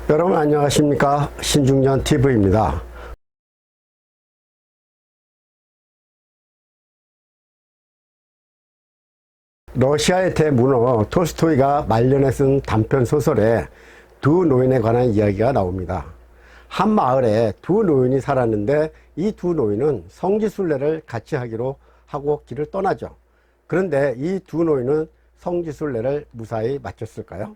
여러분 안녕하십니까, 신중년 TV입니다. 러시아의 대문호 톨스토이가 말년에 쓴 단편 소설에 두 노인에 관한 이야기가 나옵니다. 한 마을에 두 노인이 살았는데 이 두 노인은 성지순례를 같이 하기로 하고 길을 떠나죠. 그런데 이 두 노인은 성지순례를 무사히 마쳤을까요?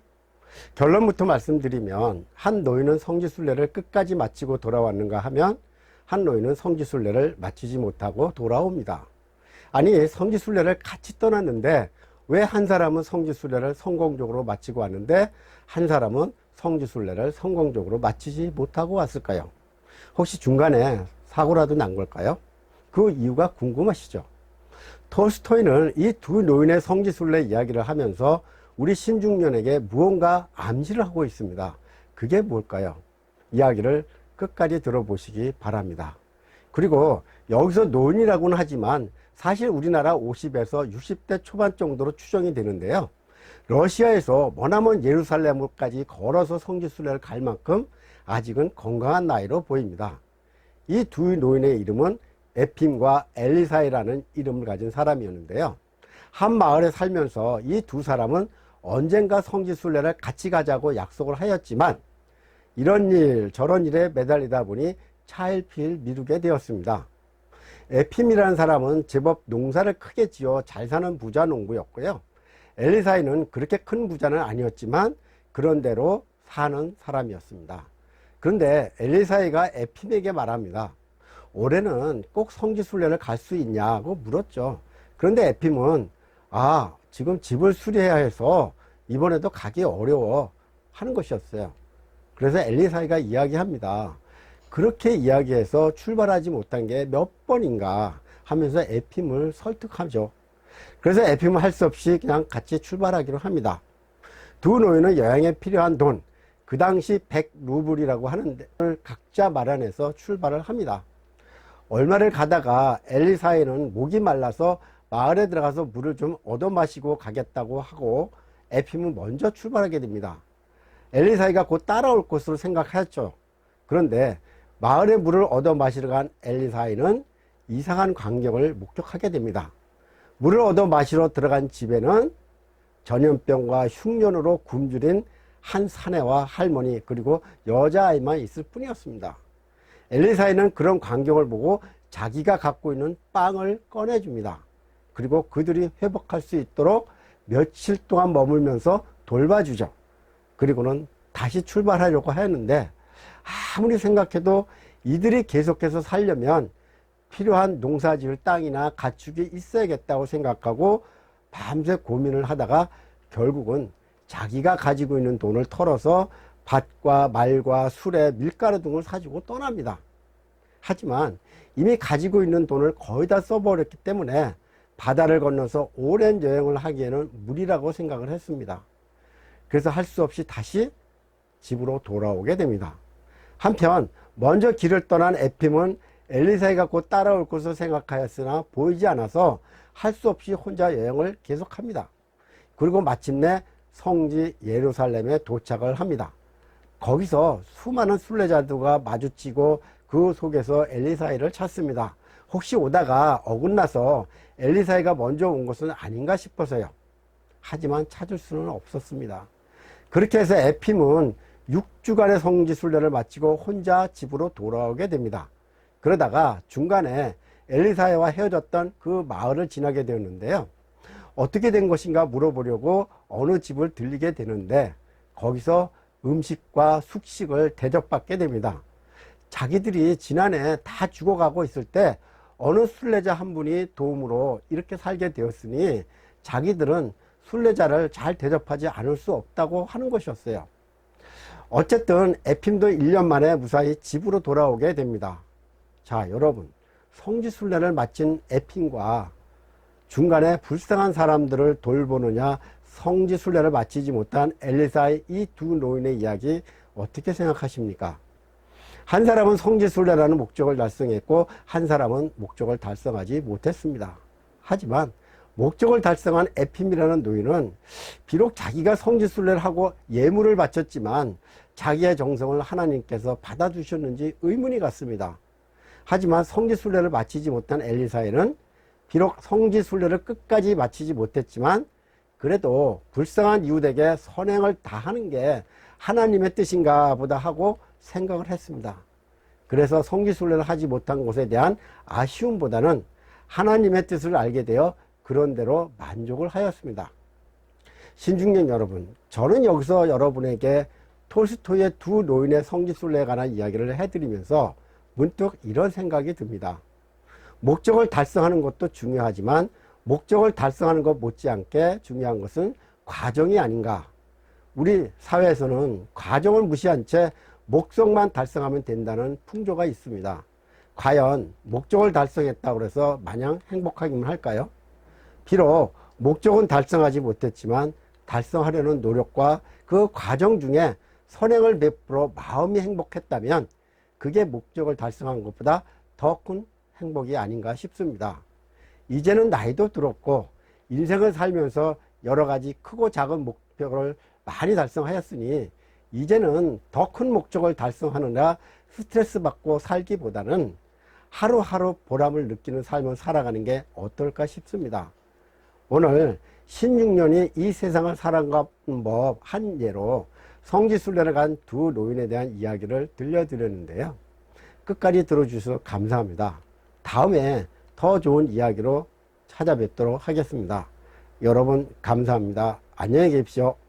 결론부터 말씀드리면 한 노인은 성지순례를 끝까지 마치고 돌아왔는가 하면 한 노인은 성지순례를 마치지 못하고 돌아옵니다. 아니, 성지순례를 같이 떠났는데 왜 한 사람은 성지순례를 성공적으로 마치고 왔는데 한 사람은 성지순례를 성공적으로 마치지 못하고 왔을까요? 혹시 중간에 사고라도 난 걸까요? 그 이유가 궁금하시죠? 톨스토이는 이 두 노인의 성지순례 이야기를 하면서 우리 신중년에게 무언가 암시를 하고 있습니다. 그게 뭘까요? 이야기를 끝까지 들어보시기 바랍니다. 그리고 여기서 노인이라고는 하지만 사실 우리나라 50에서 60대 초반 정도로 추정이 되는데요. 러시아에서 머나먼 예루살렘까지 걸어서 성지순례를 갈 만큼 아직은 건강한 나이로 보입니다. 이 두 노인의 이름은 에핌과 엘리사이라는 이름을 가진 사람이었는데요. 한 마을에 살면서 이 두 사람은 언젠가 성지순례를 같이 가자고 약속을 하였지만 이런 일 저런 일에 매달리다 보니 차일피일 미루게 되었습니다. 에핌이라는 사람은 제법 농사를 크게 지어 잘 사는 부자 농부였고요. 엘리사이는 그렇게 큰 부자는 아니었지만 그런대로 사는 사람이었습니다. 그런데 엘리사이가 에핌에게 말합니다. 올해는 꼭 성지순례를 갈 수 있냐고 물었죠. 그런데 에핌은 지금 집을 수리해야 해서 이번에도 가기 어려워 하는 것이었어요. 그래서 엘리사이가 이야기합니다. 그렇게 이야기해서 출발하지 못한 게 몇 번인가 하면서 에핌을 설득하죠. 그래서 에핌은 할 수 없이 그냥 같이 출발하기로 합니다. 두 노인은 여행에 필요한 돈, 그 당시 100루블이라고 하는데 각자 마련해서 출발을 합니다. 얼마를 가다가 엘리사이는 목이 말라서 마을에 들어가서 물을 좀 얻어 마시고 가겠다고 하고 에핌은 먼저 출발하게 됩니다. 엘리사이가 곧 따라올 것으로 생각했죠. 그런데 마을에 물을 얻어 마시러 간 엘리사이는 이상한 광경을 목격하게 됩니다. 물을 얻어 마시러 들어간 집에는 전염병과 흉년으로 굶주린 한 사내와 할머니 그리고 여자아이만 있을 뿐이었습니다. 엘리사이는 그런 광경을 보고 자기가 갖고 있는 빵을 꺼내줍니다. 그리고 그들이 회복할 수 있도록 며칠 동안 머물면서 돌봐주죠. 그리고는 다시 출발하려고 했는데 아무리 생각해도 이들이 계속해서 살려면 필요한 농사지을 땅이나 가축이 있어야겠다고 생각하고 밤새 고민을 하다가 결국은 자기가 가지고 있는 돈을 털어서 밭과 말과 수레, 밀가루 등을 사주고 떠납니다. 하지만 이미 가지고 있는 돈을 거의 다 써버렸기 때문에 바다를 건너서 오랜 여행을 하기에는 무리라고 생각을 했습니다. 그래서 할 수 없이 다시 집으로 돌아오게 됩니다. 한편 먼저 길을 떠난 에핌은 엘리사이가 곧 따라올 것을 생각하였으나 보이지 않아서 할 수 없이 혼자 여행을 계속합니다. 그리고 마침내 성지 예루살렘에 도착을 합니다. 거기서 수많은 순례자들과 마주치고 그 속에서 엘리사이를 찾습니다. 혹시 오다가 어긋나서 엘리사이가 먼저 온 것은 아닌가 싶어서요. 하지만 찾을 수는 없었습니다. 그렇게 해서 에핌은 6주간의 성지순례를 마치고 혼자 집으로 돌아오게 됩니다. 그러다가 중간에 엘리사이와 헤어졌던 그 마을을 지나게 되었는데요. 어떻게 된 것인가 물어보려고 어느 집을 들리게 되는데 거기서 음식과 숙식을 대접받게 됩니다. 자기들이 지난해 다 죽어가고 있을 때 어느 순례자 한 분이 도움으로 이렇게 살게 되었으니 자기들은 순례자를 잘 대접하지 않을 수 없다고 하는 것이었어요. 어쨌든 에핌도 1년 만에 무사히 집으로 돌아오게 됩니다. 자, 여러분, 성지순례를 마친 에핌과 중간에 불쌍한 사람들을 돌보느냐 성지순례를 마치지 못한 엘리사의 이 두 노인의 이야기 어떻게 생각하십니까? 한 사람은 성지순례라는 목적을 달성했고 한 사람은 목적을 달성하지 못했습니다. 하지만 목적을 달성한 에핌이라는 노인은 비록 자기가 성지순례를 하고 예물을 바쳤지만 자기의 정성을 하나님께서 받아주셨는지 의문이 갔습니다. 하지만 성지순례를 마치지 못한 엘리사에는 비록 성지순례를 끝까지 마치지 못했지만 그래도 불쌍한 이웃에게 선행을 다하는 게 하나님의 뜻인가 보다 하고 생각을 했습니다. 그래서 성지순례를 하지 못한 것에 대한 아쉬움보다는 하나님의 뜻을 알게 되어 그런대로 만족을 하였습니다. 신중년 여러분, 저는 여기서 여러분에게 톨스토이의 두 노인의 성지순례에 관한 이야기를 해드리면서 문득 이런 생각이 듭니다. 목적을 달성하는 것도 중요하지만 목적을 달성하는 것 못지않게 중요한 것은 과정이 아닌가. 우리 사회에서는 과정을 무시한 채 목적만 달성하면 된다는 풍조가 있습니다. 과연 목적을 달성했다고 해서 마냥 행복하기만 할까요? 비록 목적은 달성하지 못했지만 달성하려는 노력과 그 과정 중에 선행을 베풀어 마음이 행복했다면 그게 목적을 달성한 것보다 더 큰 행복이 아닌가 싶습니다. 이제는 나이도 들었고 인생을 살면서 여러 가지 크고 작은 목표를 많이 달성하였으니 이제는 더 큰 목적을 달성하느라 스트레스 받고 살기보다는 하루하루 보람을 느끼는 삶을 살아가는 게 어떨까 싶습니다. 오늘 신중년이 이 세상을 살아가는 법 한 예로 성지순례를 간 두 노인에 대한 이야기를 들려드렸는데요. 끝까지 들어주셔서 감사합니다. 다음에 더 좋은 이야기로 찾아뵙도록 하겠습니다. 여러분 감사합니다. 안녕히 계십시오.